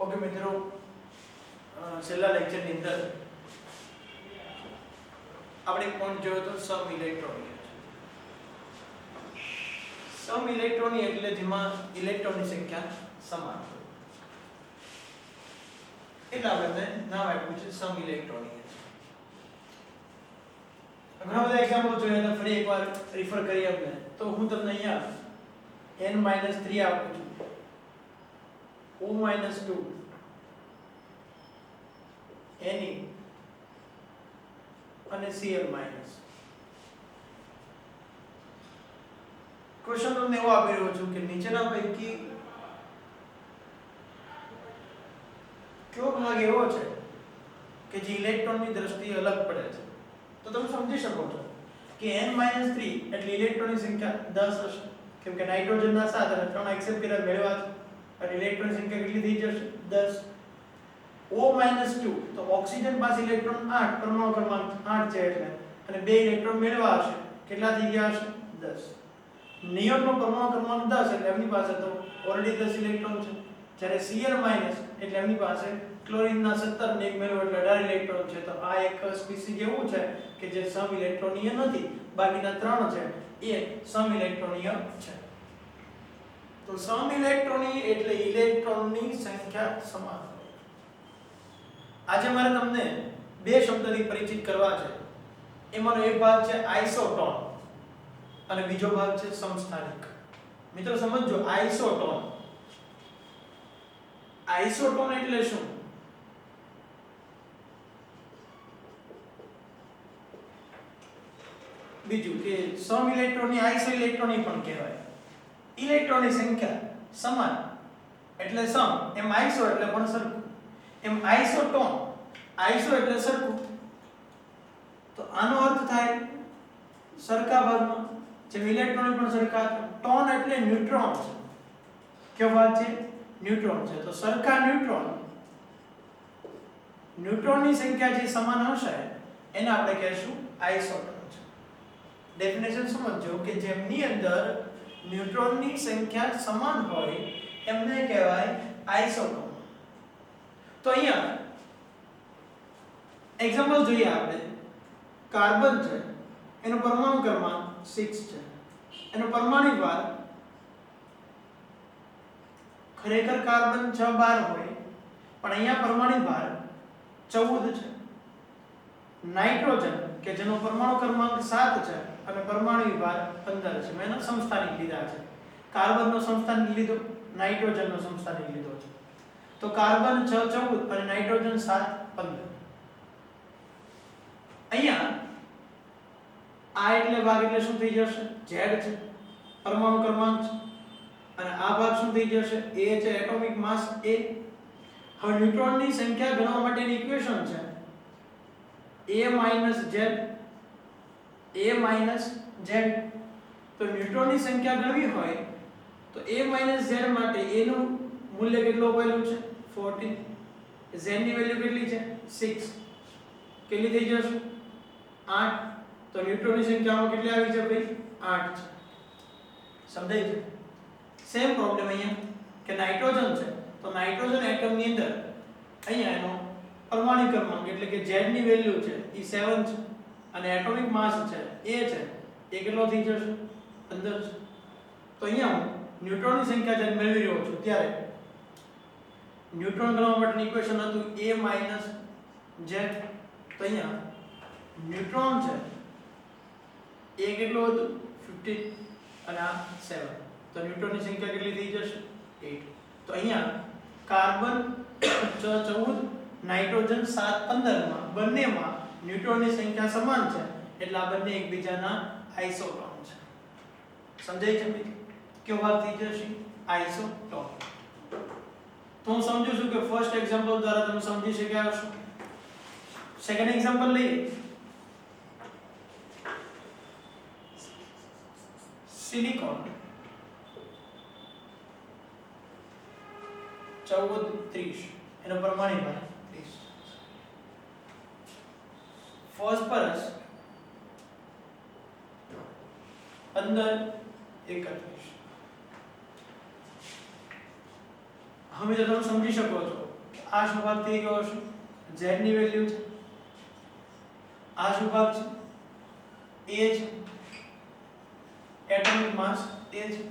Okay મિત્રો, છેલ્લા લેક્ચરની અંદર આપણે પોઈન્ટ જોયો તો સમ ઇલેક્ટ્રોનિક. સમ ઇલેક્ટ્રોનિક એટલે જેમાં ઇલેક્ટ્રોનની સંખ્યા સમાન હોય. એટલે આપણે નામ આપ્યું છે સમ ઇલેક્ટ્રોનિક. ઘણા બધા એક્ઝામ્પલ જોયા તો ફરી એકવાર રિફર કરી આપણે. તો હું તમને અહીંયા n-3 આપું છું. O-2 Ne અને Cl માઈનસ. ક્વેશ્ચન તમને એવો આપી રહ્યો છું કે નીચેના પૈકી કયો ભાગ એવો છે કે જે ઇલેક્ટ્રોનની દ્રષ્ટિએ અલગ પડે છે. તો તમે સમજી શકો છો કે n-3 એટલે ઇલેક્ટ્રોનની સંખ્યા 10 હશે, કેમ કે નાઇટ્રોજનના 7 અને 3 એક્સેપ્ટ કર્યા મેળવ્યા છે. અને ઇલેક્ટ્રોનની સંખ્યા કેટલી થઈ જશે? 10. O-2 તો ઓક્સિજન પાસે ઇલેક્ટ્રોન 8, પરમાણુ ક્રમાંક 8 છે એટલે, અને 2 ઇલેક્ટ્રોન મેળવ્યા હશે. કેટલા થઈ ગયા હશે? 10. નિયોનનો પરમાણુ ક્રમાંક 10 એટલે એમની પાસે તો ઓલરેડી 10 ઇલેક્ટ્રોન છે. જ્યારે Cl- એટલે એમની પાસે ક્લોરીનના 17 ને 1 મેળવ્યો એટલે 18 ઇલેક્ટ્રોન છે. તો આ એક સ્પીસીઝ એવું છે કે જે સમ ઇલેક્ટ્રોનીય નથી. બાકીના 3 છે એ સમ ઇલેક્ટ્રોનીય છે. તો સમ ઇલેક્ટ્રોનિક એટલે ઇલેક્ટ્રોનની સંખ્યા સમાન. આજે મારે તમને બે શબ્દથી પરિચિત કરવા છે. એમાંનો એક ભાગ છે આઇસોટોન અને બીજો ભાગ છે સમસ્થાનિક. મિત્રો સમજો, આઇસોટોન. આઇસોટોન એટલે શું? બીજું કે સમ ઇલેક્ટ્રોનની આઇસો ઇલેક્ટ્રોનિક પણ કહેવાય. ઇલેક્ટ્રોનની સંખ્યા સમાન એટલે સમ, એમ આઇસો એટલે પણ સરખું, એમ આઇસોટોન. આઇસો એટલે સરખું, તો આનો અર્થ થાય સરખા ભાગમાં. જેમ ઇલેક્ટ્રોન પણ સરખા, ટોન એટલે ન્યુટ્રોન છે. કયો ભાગ છે? ન્યુટ્રોન છે. તો સરખા ન્યુટ્રોન, ન્યુટ્રોનની સંખ્યા જે સમાન હશે એને આપણે કહેશું આઇસોટોન છે. ડેફિનેશન સમજો કે જેમની અંદર ન્યુટ્રોનની સંખ્યા સમાન હોય એમને કહેવાય આઇસોટોન. તો અહીંયા એક્ઝામ્પલ જોઈએ આપણે. કાર્બન છે, એનો પરમાણુ ક્રમાંક 6 છે, એનો પરમાણુ ભાર ખરેખર કાર્બન 6 12 હોય, પણ અહીંયા પરમાણુ ભાર 14 છે. નાઇટ્રોજન કે જેનો પરમાણુ ક્રમાંક 7 છે અને પરમાણુ ભાર 15 છે. મેં એનો સમસ્થાનિક લીધા છે. કાર્બનનો સમસ્થાનિક લીધો, નાઇટ્રોજનનો સમસ્થાનિક લીધો છે. તો કાર્બન 6 14 અને નાઇટ્રોજન 7 15. અહીંયા આ એટલે ભાગ એટલે શું થઈ જશે? Z છે, પરમાણુ ક્રમાંક છે, અને આ ભાગ શું થઈ જશે? A છે, એટોમિક માસ A. હવે ન્યુટ્રોનની સંખ્યા ગણવા માટેની ઇક્વેશન છે A - Z. તો ન્યુટ્રોનની સંખ્યા ગણવી હોય તો A - Z માટે A નું મૂલ્ય કેટલું આપેલું છે? 14. Z ની વેલ્યુ કેટલી છે? 6. કેટલી થઈ જશે? 8. તો ન્યુટ્રોનની સંખ્યામાં કેટલી આવી છે ભાઈ? 8 છે. સમજાય છે? સેમ પ્રોબ્લેમ અહીંયા કે નાઇટ્રોજન છે, તો નાઇટ્રોજન એટમની અંદર અહીંયા એનો પરમાણુ ક્રમાંક એટલે કે Z ની વેલ્યુ છે એ 7 છે, અને એટોમિક માસ છે A છે એ કેટલો થઈ જશે? 15 છે. તો અહીંયા હું ન્યુટ્રોનની સંખ્યા જ્યારે મેળવી રહ્યો છું ત્યારે ન્યુટ્રોન ગણવા માટેની ઇક્વેશન હતું A - Z. તો અહીંયા ન્યુટ્રોન છે એ કેટલો હતું? 15 અને આ 7. તો ન્યુટ્રોનની સંખ્યા કેટલી થઈ જશે? 8. તો અહીંયા કાર્બન 6 14, નાઇટ્રોજન 7 15 માં બંનેમાં ન્યુટ્રોનની સંખ્યા સમાન છે, એટલે આ બંને એકબીજાના આઇસોટોન છે. સમજાય છે મિત્રો? કયો ભાગ થઈ જશે? આઇસોટોન. તો હું સમજુ છું કે ફર્સ્ટ એક્ઝામ્પલ દ્વારા તમે સમજી શક્યા હશો. સેકન્ડ એક્ઝામ્પલ લઈએ. સિલિકોન 14 30, એનો પરમાણુ ભાર 30. ફોસ્ફરસ 15 31. હવે જો તમે સમજી શકો છો આ શું ભાગ થઈ ગયો હશે? z ની વેલ્યુ છે. આ શું ભાગ છે? a છે. એટોમિક માસ a છે.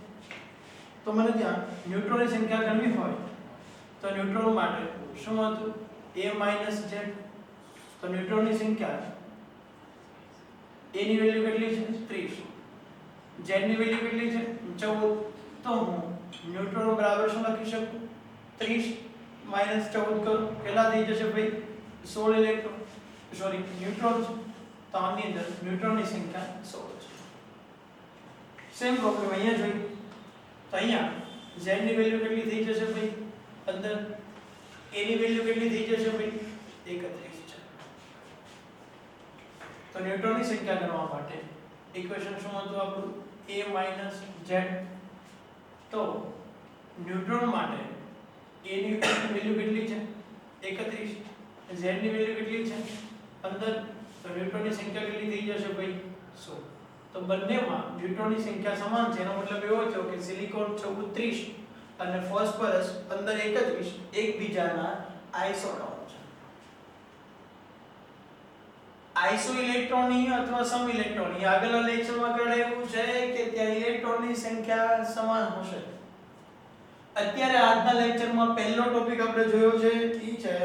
તો મને ત્યાં ન્યુટ્રોનની સંખ્યા ગણવી હોય તો ન્યુટ્રોન માટે શું હતું? a z. તો ન્યુટ્રોનની સંખ્યા a ની વેલ્યુ કેટલી છે? 30. z ની વેલ્યુ કેટલી છે? 14. તો હું ન્યુટ્રોન બરાબર શું લખી શકું? 30 14 કરો કેટલા થઈ જશે ભાઈ? 16 ઇલેક્ટ્રોન. સોરી ન્યુટ્રોન છે. તો આની અંદર ન્યુટ્રોનની સંખ્યા 16 છે. સેમ પ્રોબ્લેમ અહીંયા જોઈએ તો અહીંયા z ની વેલ્યુ કેટલી થઈ જશે ભાઈ? 15. a ની વેલ્યુ કેટલી થઈ જશે ભાઈ? 31 છે. તો ન્યુટ્રોનની સંખ્યા ગણવા માટે ઇક્વેશન શું હતું આપણું? a z. તો ન્યુટ્રોન માટે a ની વેલ્યુ કેટલી છે? 31. z ની વેલ્યુ કેટલી છે? 15. તો ન્યુટ્રોનની સંખ્યા કેટલી થઈ જશે ભાઈ? 16. તો બંનેમાં ન્યુટ્રોનની સંખ્યા સમાન છે. એનો મતલબ એવો થયો કે સિલિકોન 30 અને ફોસ્ફરસ 21 એકબીજાના આઇસોટોપ છે. આઇસો ઇલેક્ટ્રોનની અથવા સમ ઇલેક્ટ્રોનની આગળના લેક્ચરમાં કહેવાયું છે કે ત્યાં ઇલેક્ટ્રોનની સંખ્યા સમાન હશે. અત્યારે આજના લેક્ચરમાં પહેલો ટોપિક આપણે જોયો છે એ છે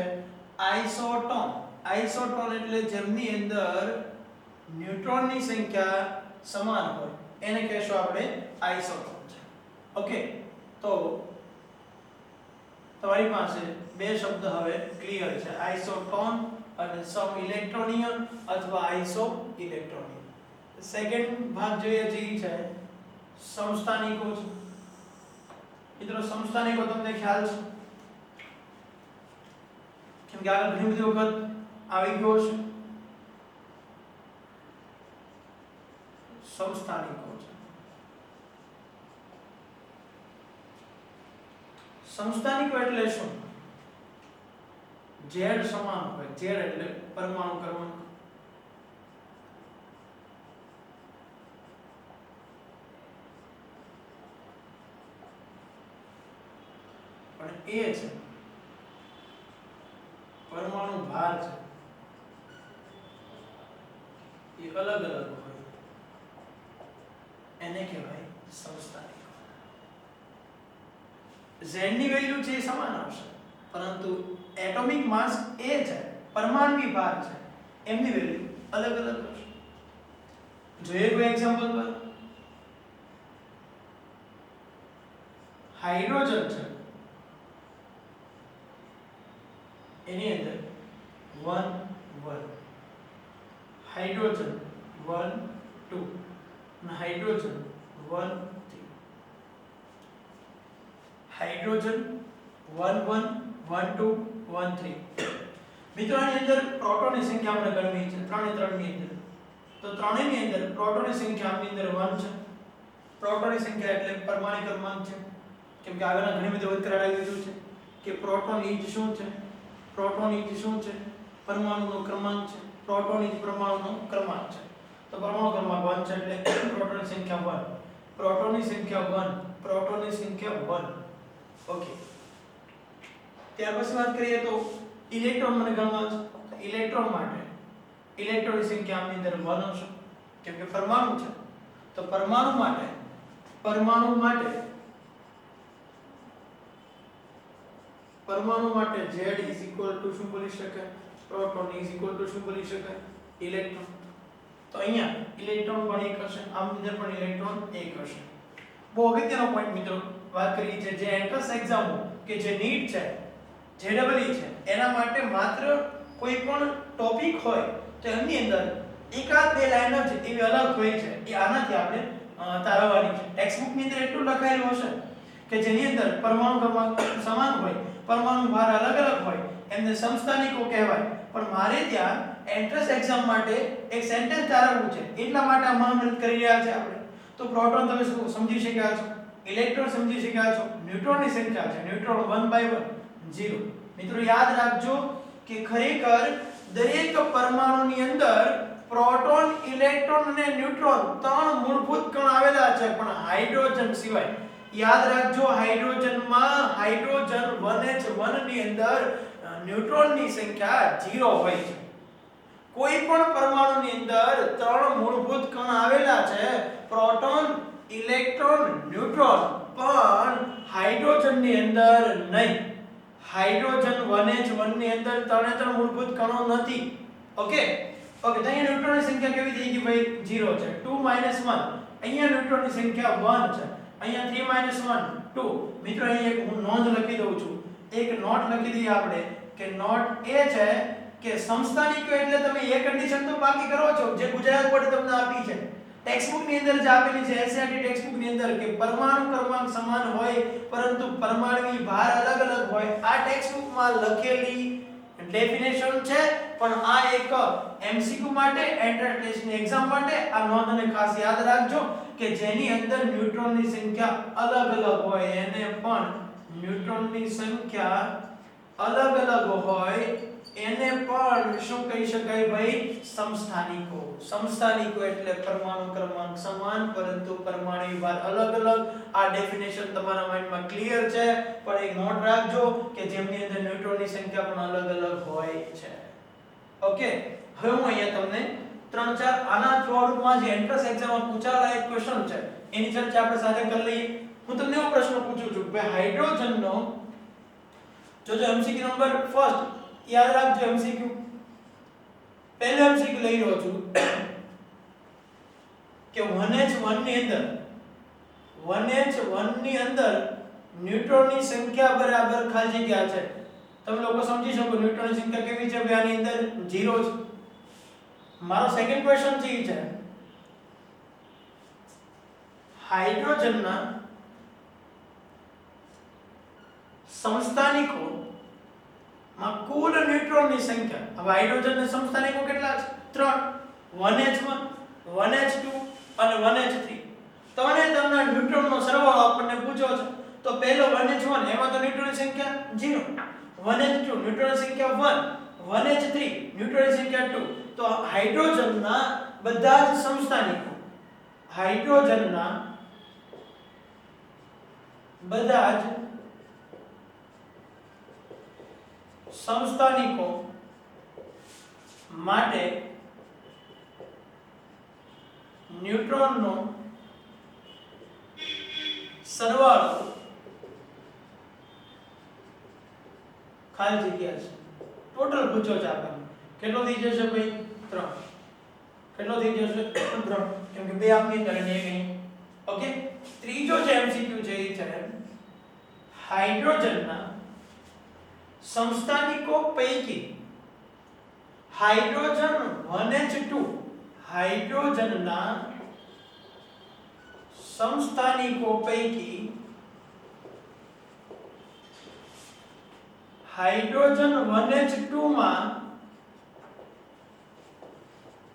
આઇસોટોન. આઇસોટોન એટલે જેમની અંદર ન્યુટ્રોનની સંખ્યા સમાન હોય એને કહેશું આપણે આઇસોટોન છે. ઓકે, તો તમારી પાસે બે શબ્દ હવે ક્લિયર છે, આઇસોટોન અને સમ ઇલેક્ટ્રોનીય અથવા આઇસો ઇલેક્ટ્રોનીય. સેકન્ડ ભાગ જોઈએ જે છે સમસ્થાનિકો છે. મિત્રો સમસ્થાનિકો તમને ખ્યાલ છે કેમ કે આગળ ઘણી બધી વખત આવી ગયો છે. સમસ્થાનિકો છે. સમસ્થાનિકો એટલે શું? z સમાન હોય. z એટલે પરમાણુ ક્રમાંક. પણ એ છે પરમાણુ ભાર છે એ અલગ અલગ હોય એને કહેવાય સમસ્થાનિક. z ની વેલ્યુ છે એ સમાન આવશે પરંતુ એટોમિક માસ a છે, પરમાણુ ભાર છે, એમની વેલ્યુ અલગ અલગ હશે. જોઈએ કોઈ એક્ઝામ્પલ પર. હાઇડ્રોજન છે એની અંદર 1 1, હાઇડ્રોજન 1 2 અને હાઇડ્રોજન 1 3. હાઇડ્રોજન 1 1 1 2 1 3. મિત્રો આની અંદર પ્રોટોનની સંખ્યા આપણે ગણવી છે 3 ની અંદર. તો ત્રણેયની અંદર પ્રોટોનની સંખ્યા આની અંદર 1 છે. પ્રોટોનની સંખ્યા એટલે પરમાણુ ક્રમાંક છે કેમ કે આગળના ઘણી બધી વખત કરાવી દીધું છે કે પ્રોટોન ઈચ શું છે? પ્રોટોન ઈચ શું છે? પરમાણુનો ક્રમાંક છે. પ્રોટોન ઈચ પરમાણુનો ક્રમાંક છે. તો પરમાણુ ક્રમાંક 1 છે એટલે પ્રોટોનની સંખ્યા 1. પ્રોટોનની સંખ્યા 1, પ્રોટોનની સંખ્યા 1. ઓકે, ત્યાર પછી વાત કરીએ તો ઇલેક્ટ્રોન મને ગણવા છે. ઇલેક્ટ્રોન માટે ઇલેક્ટ્રોનની સંખ્યા આની અંદર 1 હશે કેમ કે પરમાણુ છે. તો પરમાણુ માટે z શું બોલી શકાય? પ્રોટોન શું બોલી શકાય? ઇલેક્ટ્રોન. તો અહીંયા ઇલેક્ટ્રોન પણ એક હશે, આમની અંદર પણ ઇલેક્ટ્રોન એક હશે. બહુ અગત્યનો પોઈન્ટ મિત્રો વાત કરી છે જે એન્ટ્રન્સ એક્ઝામ કે જે નીટ છે, જેડબલઈ છે એના માટે માત્ર કોઈ પણ ટોપિક હોય તો એમની અંદર એકાદ બે લાઈનો છે એવી અલગ હોય છે એ આનાથી આપણે તારવવાની છે. ટેક્સ્ટબુક ની અંદર એટલું લખાયેલું હશે કે જેની અંદર પરમાણુ ક્રમાંક સમાન હોય, પરમાણુ ભાર અલગ અલગ હોય એમને સમસ્થાનિકો કહેવાય. પણ મારે ત્યાં એન્ટ્રન્સ એક્ઝામ માટે એક સેન્ટેન્સ તારવવું છે એટલા માટે આ મહેનત કરી રહ્યા છે આપણે. તો પ્રોટોન તમે શું સમજી શક્યા છો, ઇલેક્ટ્રોન સમજી શક્યા છો, ન્યુટ્રોનની સંખ્યા છે ન્યુટ્રોન 1/1 0. મિત્રો યાદ રાખજો કે ખરેખર દરેક પરમાણુની અંદર પ્રોટોન, ઇલેક્ટ્રોન અને ન્યુટ્રોન ત્રણ મૂળભૂત કણ આવેલા છે પણ હાઇડ્રોજન સિવાય. યાદ રાખજો હાઇડ્રોજનમાં હાઇડ્રોજન 1h1 ની અંદર ન્યુટ્રોનની સંખ્યા 0 હોય છે. કોઈ પણ પરમાણુની અંદર ત્રણ મૂળભૂત કણ આવેલા છે, પ્રોટોન, ઇલેક્ટ્રોન, ન્યુટ્રોન, પણ હાઇડ્રોજનની અંદર નહીં. હાઇડ્રોજન 1h1 ની અંદર ત્રણ મૂળભૂત કણો નથી. ઓકે તો અહીંયા ન્યુટ્રોનની સંખ્યા કેવી થઈ ગઈ ભાઈ? 0 છે. 2 - 1. અહીંયા ન્યુટ્રોનની સંખ્યા 1 છે. અહીંયા 3 - 1 2. મિત્રો અહીંયા એક હું નોંધ લખી દઉં છું. એક નોટ લખી દઈએ આપણે કે નોટ એ છે કે સમસ્થાનિકો એટલે તમે એ કન્ડિશન તો બાકી કરો છો જે ગુજરાત બોર્ડે તમને આપી છે. ટેક્સ્ટબુક ની અંદર જ આપેલી છે, એનસીઈઆરટી ટેક્સ્ટબુક ની અંદર, કે પરમાણુ ક્રમાંક સમાન હોય પરંતુ પરમાણુની ભાર અલગ અલગ હોય. આ ટેક્સ્ટબુક માં લખેલી ડેફિનેશન છે, પણ આ એક એમસીક્યુ માટે, એન્ટ્રન્સ ટેસ્ટની એક્ઝામ માટે આ નોંધને ખાસ યાદ રાખજો કે જેની અંદર ન્યુટ્રોનની સંખ્યા અલગ અલગ હોય એને પણ ન્યુટ્રોનની સંખ્યા અલગ અલગ હોય એને પણ શું કહી શકાય ભાઈ? સમસ્થાનિકો. સમસ્થાનિકો એટલે પરમાણુ ક્રમાંક સમાન પરંતુ પરમાણુ ભાર અલગ અલગ. આ ડેફિનેશન તમારા માઇન્ડમાં ક્લિયર છે, પણ એક નોટ રાખજો કે જેમની અંદર ન્યુટ્રોનની સંખ્યા પણ અલગ અલગ હોય છે. ઓકે, હવે હું અહીંયા તમને 3-4 આના સ્વરૂપમાં જે એન્ટ્રન્સ એક્ઝામમાં પૂછાયેલા એક ક્વેશ્ચન છે એની ચર્ચા આપણે સાથે કરી લઈએ. હું તમને એવો પ્રશ્ન પૂછું છું કે હાઇડ્રોજનનો જો એમસીક્યુ નંબર ફર્સ્ટ યાદ રાખજો. એમસીક્યુ પહેલો એમસીક્યુ લઈ રહ્યો છું કે 1h1 ની અંદર 1h1 ની અંદર ન્યુટ્રોનની સંખ્યા બરાબર ખાલી જગ્યા છે. તમે લોકો સમજી શકો ન્યુટ્રોનની સંખ્યા કેવી છે? બે આની અંદર 0 છે. મારો સેકન્ડ ક્વેશ્ચન છે હાઇડ્રોજનના સમસ્થાનિકો માં કુલ ન્યુટ્રોનની સંખ્યા. હવે હાઇડ્રોજનના સમસ્થાનિકો કેટલા છે? 3. 1h1, 1h2 અને 1h3. તમને ન્યુટ્રોનનો સરવાળો આપણને પૂછ્યો છે તો પહેલો 1h1 એમાં તો ન્યુટ્રોનની સંખ્યા 0, 1h2 ન્યુટ્રોનની સંખ્યા 1, 1h3 ન્યુટ્રોનની સંખ્યા 2. તો હાઇડ્રોજનના બધા જ સમસ્થાનિકો, હાઇડ્રોજનના બધા જ સમસ્થાનિકો માટે ન્યુટ્રોનનો સરવાળો ખાલી જગ્યા છે. ટોટલ પૂછો છે આપણને કેટલો થઈ જશે ભાઈ? 3. કેટલો થઈ જશે? 3, કેમ કે બે આપની અંદર અને એક અહીં. ઓકે, ત્રીજો જે એમસીક્યુ છે એ છે હાઇડ્રોજનના સમસ્થાનિકો પૈકી હાઇડ્રોજન 1h2, હાઇડ્રોજનના સમસ્થાનિકો પૈકી હાઇડ્રોજન 1h2 માં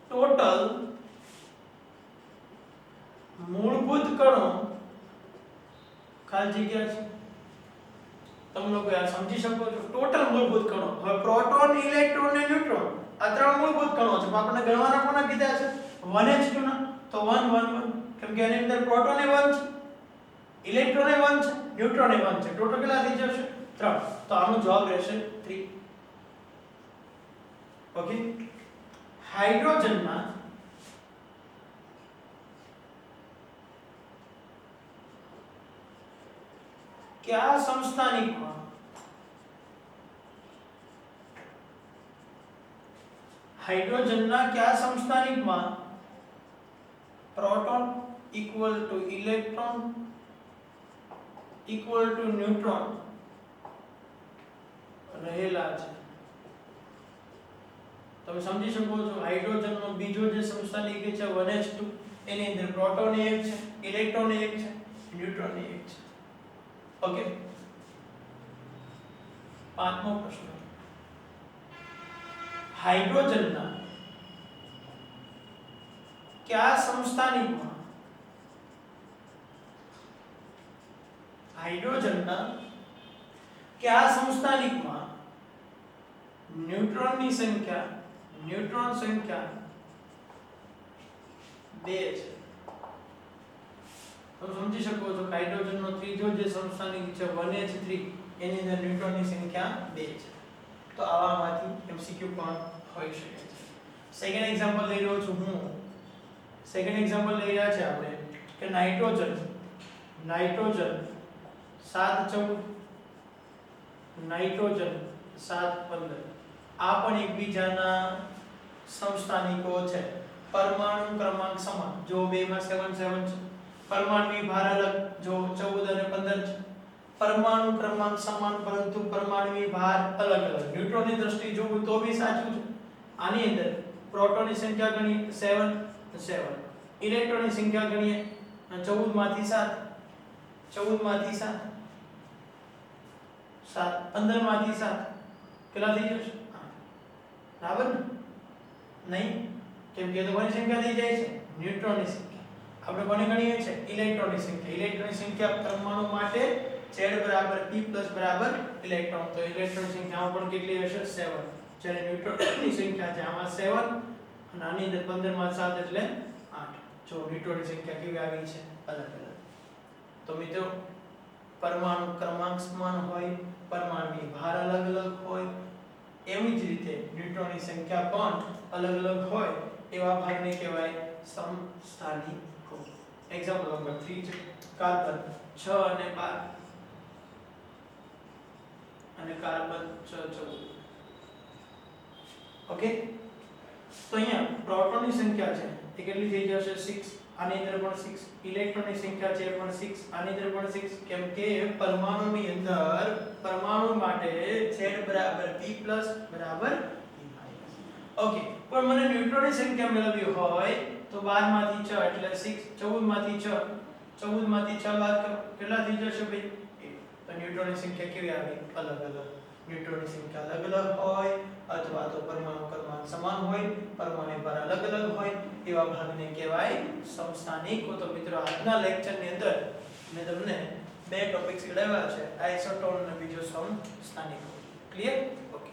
ટોટલ મૂળભૂત કણો ખાલી જગ્યા છે. તમે લોકો આ સમજી શકો છો? ટોટલ મૂળભૂત કણો. હવે પ્રોટોન, ઇલેક્ટ્રોન અને ન્યુટ્રોન આ ત્રણ મૂળભૂત કણો છે. આપણને ગણવાના કોના કીધા છે? 1h2 ના. તો 1 1 1, કેમ કે એની અંદર પ્રોટોન એ 1 છે, ઇલેક્ટ્રોન એ 1 છે, ન્યુટ્રોન એ 1 છે. ટોટલ કેટલા થઈ જશે? 3. તો આનો જવાબ રહેશે 3. ઓકે, હાઇડ્રોજનના क्या समस्थानिकમાં હાઇડ્રોજનના કયા સમસ્થાનિકમાં proton equal to electron equal to neutron રહેલા છે? તમે સમજી શકો છો હાઇડ્રોજનનો બીજો જે સમસ્થાનિક છે 1h2 એની અંદર પ્રોટોન એક છે, ઇલેક્ટ્રોન એક છે, ન્યુટ્રોન એક છે. ओके, પાંચમો પ્રશ્ન હાઇડ્રોજનના કયા સમસ્થાનિકમાં હાઇડ્રોજનના કયા સમસ્થાનિકમાં ન્યુટ્રોન સંખ્યા 2 છે? તમે સમજી શકો છો હાઇડ્રોજનનો ત્રીજો જે સમસ્થાનિક છે 1h3 એની અંદર ન્યુટ્રોનની સંખ્યા 2 છે. તો આવામાંથી MCQ પણ હોઈ શકે છે. સેકન્ડ એક્ઝામ્પલ લઈ રહ્યો છું હું. સેકન્ડ એક્ઝામ્પલ લઈ રહ્યા છે આપણે કે નાઇટ્રોજન 714 નાઇટ્રોજન 715 આ પણ એકબીજાના સમસ્થાનિકો છે. પરમાણુ ક્રમાંક સમાન, જો બેમાં 7 7 છે. પરમાણુ ભાર અલગ, જો 14 અને 15 છે. પરમાણુ ક્રમાંક સમાન પરંતુ પરમાણુ ભાર અલગ અલગ. ન્યુટ્રોનની દ્રષ્ટિએ જોવું તો બી સાચું છે. આની અંદર પ્રોટોનની સંખ્યા ગણીએ 7 7, ઇલેક્ટ્રોનની સંખ્યા ગણીએ 14 માંથી 7 14 માંથી 7 15 માંથી 7 કેટલા થઈ જશે? 8 બરાબર ને? નહીં, કેમ કે તો કોની સંખ્યા થઈ જાય છે? ન્યુટ્રોનની સંખ્યા. આપણે કોને ગણીએ છે? ઇલેક્ટ્રોનની સંખ્યા. ઇલેક્ટ્રોનની સંખ્યા પરમાણુ માટે Z બરાબર P પ્લસ બરાબર ઇલેક્ટ્રોન. તો ઇલેક્ટ્રોનની સંખ્યા પણ કેટલી હશે? 7. જ્યારે ન્યુટ્રોનની સંખ્યા છે આમાં 7 અને આની અંદર 15 માં 7 એટલે 8. જો ન્યુટ્રોનની સંખ્યા કેવી આવી છે? અલગ અલગ. તો મિત્રો પરમાણુ ક્રમાંક સમાન હોય, પરમાણુની ભાર અલગ અલગ હોય, એવી જ રીતે ન્યુટ્રોનની સંખ્યા પણ અલગ અલગ હોય એવા ભાગને કહેવાય સમસ્થાનિકો. એક્ઝામ્પલ નંબર 3 છે કાર્બન 6 અને 12 અને કાર્બન 6 14. ઓકે, તો અહીંયા પ્રોટોનની સંખ્યા છે એ કેટલી થઈ જશે? 6. આની અંદર પણ 6. ઇલેક્ટ્રોનની સંખ્યા છે પણ 6. આની અંદર પણ 6. કેમ કે પરમાણુની અંદર પરમાણુ માટે Z બરાબર P પ્લસ બરાબર P માઈનસ. ઓકે, પણ મને ન્યુટ્રોનની સંખ્યા મેળવવી હોય તો 12 માંથી 6 એટલે 6, 14 માંથી 6 14 માંથી 6 બાદ કરો કેટલા થઈ જશે ભાઈ? 8. તો ન્યુટ્રોનની સંખ્યા કેવી આવી? અલગ અલગ. ન્યુટ્રોનની સંખ્યા અલગ અલગ હોય અથવા તો પરમાણુ ક્રમાંક સમાન હોય, પરમાણુ ભાર અલગ અલગ હોય એવા ભાગને કહેવાય સમસ્થાનિકો. તો મિત્રો આજના લેક્ચરની અંદર મેં તમને બે ટોપિક્સ કરાવ્યા છે, આઇસોટોન અને બીજો સમસ્થાનિકો. ક્લિયર? ઓકે.